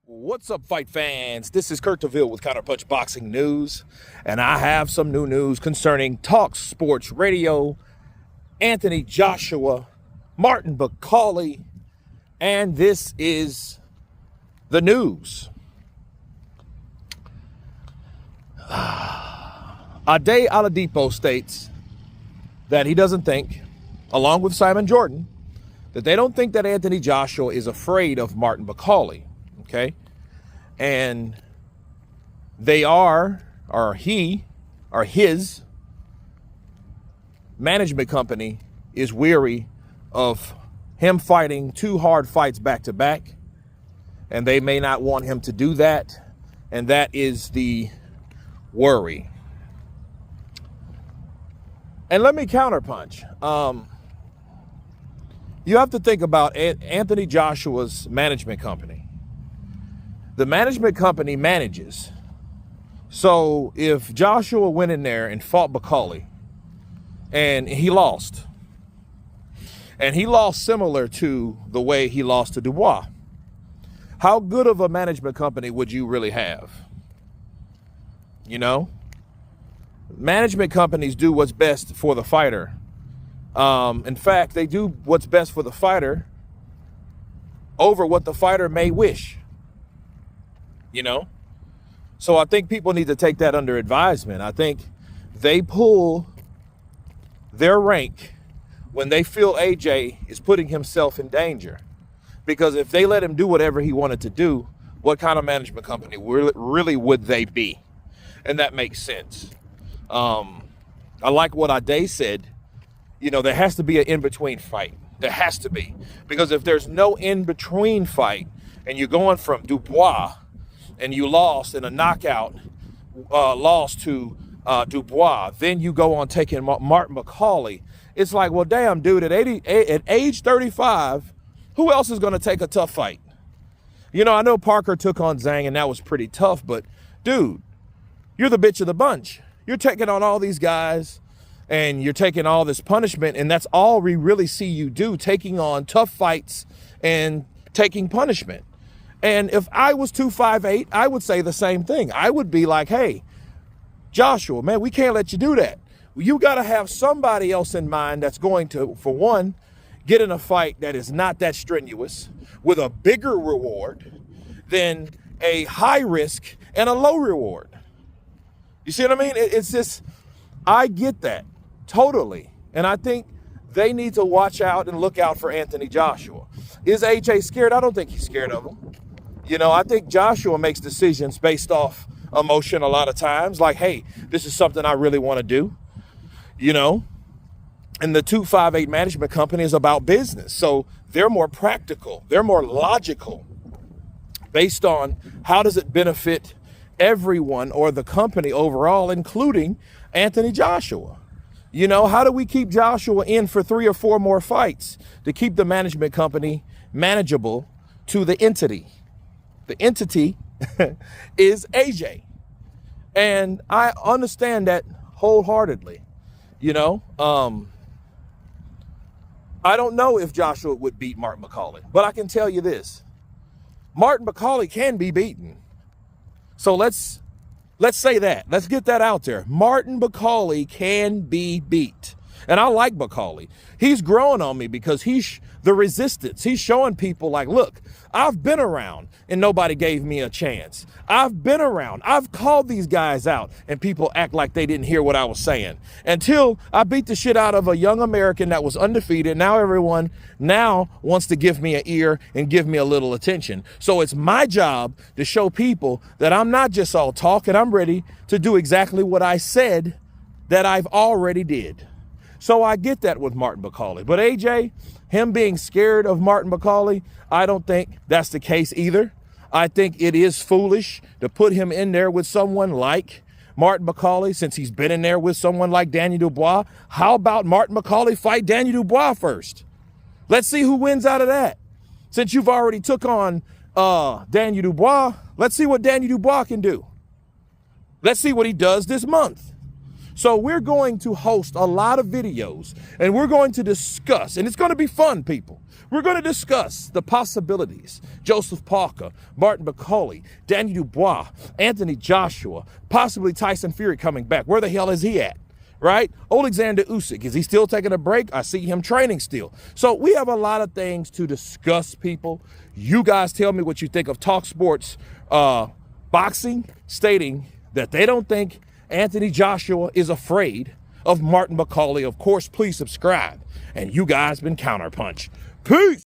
What's up, fight fans? This is Kurt DeVille with Counterpunch Boxing News, and I have some new news concerning Talksports Radio, Anthony Joshua, Martin Bakole, and this is the news. Ade Oladipo states that he doesn't think, along with Simon Jordan, that they don't think that Anthony Joshua is afraid of Martin Bakole. Okay, and they are, or his management company is weary of him fighting two hard fights back to back, and they may not want him to do that, and that is the worry. And let me counterpunch. You have to think about Anthony Joshua's management company. The management company manages. So if Joshua went in there and fought Bakole and he lost similar to the way he lost to Dubois, how good of a management company would you really have? You know, management companies do what's best for the fighter. In fact, they do what's best for the fighter over what the fighter may wish. You know, so I think people need to take that under advisement. I think they pull their rank when they feel AJ is putting himself in danger, because if they let him do whatever he wanted to do, what kind of management company really would they be? And that makes sense. I like what Ade said. You know, there has to be an in-between fight. There has to be, because if there's no in-between fight and you're going from Dubois and you lost in a knockout loss to Dubois, then you go on taking Martin Bakole. It's like, well, damn, dude, at age 35, who else is going to take a tough fight? You know, I know Parker took on Zhang, and that was pretty tough, but, dude, you're the bitch of the bunch. You're taking on all these guys, and you're taking all this punishment, and that's all we really see you do, taking on tough fights and taking punishment. And if I was 258, I would say the same thing. I would be like, hey, Joshua, man, we can't let you do that. You got to have somebody else in mind that's going to, for one, get in a fight that is not that strenuous with a bigger reward than a high risk and a low reward. You see what I mean? It's just, I get that totally. And I think they need to watch out and look out for Anthony Joshua. Is AJ scared? I don't think he's scared of him. You know, I think Joshua makes decisions based off emotion a lot of times. Like, hey, this is something I really want to do. You know, and the 258 management company is about business. So they're more practical. They're more logical based on how does it benefit everyone or the company overall, including Anthony Joshua. You know, how do we keep Joshua in for 3 or 4 more fights to keep the management company manageable to the entity? The entity is AJ. And I understand that wholeheartedly. You know, I don't know if Joshua would beat Martin Bakole, but I can tell you this. Martin Bakole can be beaten. So let's say that. Let's get that out there. Martin Bakole can be beat. And I like Bakole. He's growing on me because he's the resistance. He's showing people like, look, I've been around and nobody gave me a chance. I've been around. I've called these guys out and people act like they didn't hear what I was saying. Until I beat the shit out of a young American that was undefeated. Now everyone now wants to give me an ear and give me a little attention. So it's my job to show people that I'm not just all talk, and I'm ready to do exactly what I said that I've already did. So I get that with Martin Bakole. But AJ, him being scared of Martin Bakole, I don't think that's the case either. I think it is foolish to put him in there with someone like Martin Bakole, since he's been in there with someone like Daniel Dubois. How about Martin Bakole fight Daniel Dubois first? Let's see who wins out of that. Since you've already took on Daniel Dubois, let's see what Daniel Dubois can do. Let's see what he does this month. So we're going to host a lot of videos, and we're going to discuss, and it's going to be fun, people. We're going to discuss the possibilities. Joseph Parker, Martin Bakole, Daniel Dubois, Anthony Joshua, possibly Tyson Fury coming back. Where the hell is he at? Right? Alexander Usyk, is he still taking a break? I see him training still. So we have a lot of things to discuss, people. You guys tell me what you think of Talksports boxing, stating that they don't think Anthony Joshua is afraid of Martin Bakole. Of course, please subscribe. And you guys been Counterpunch. Peace.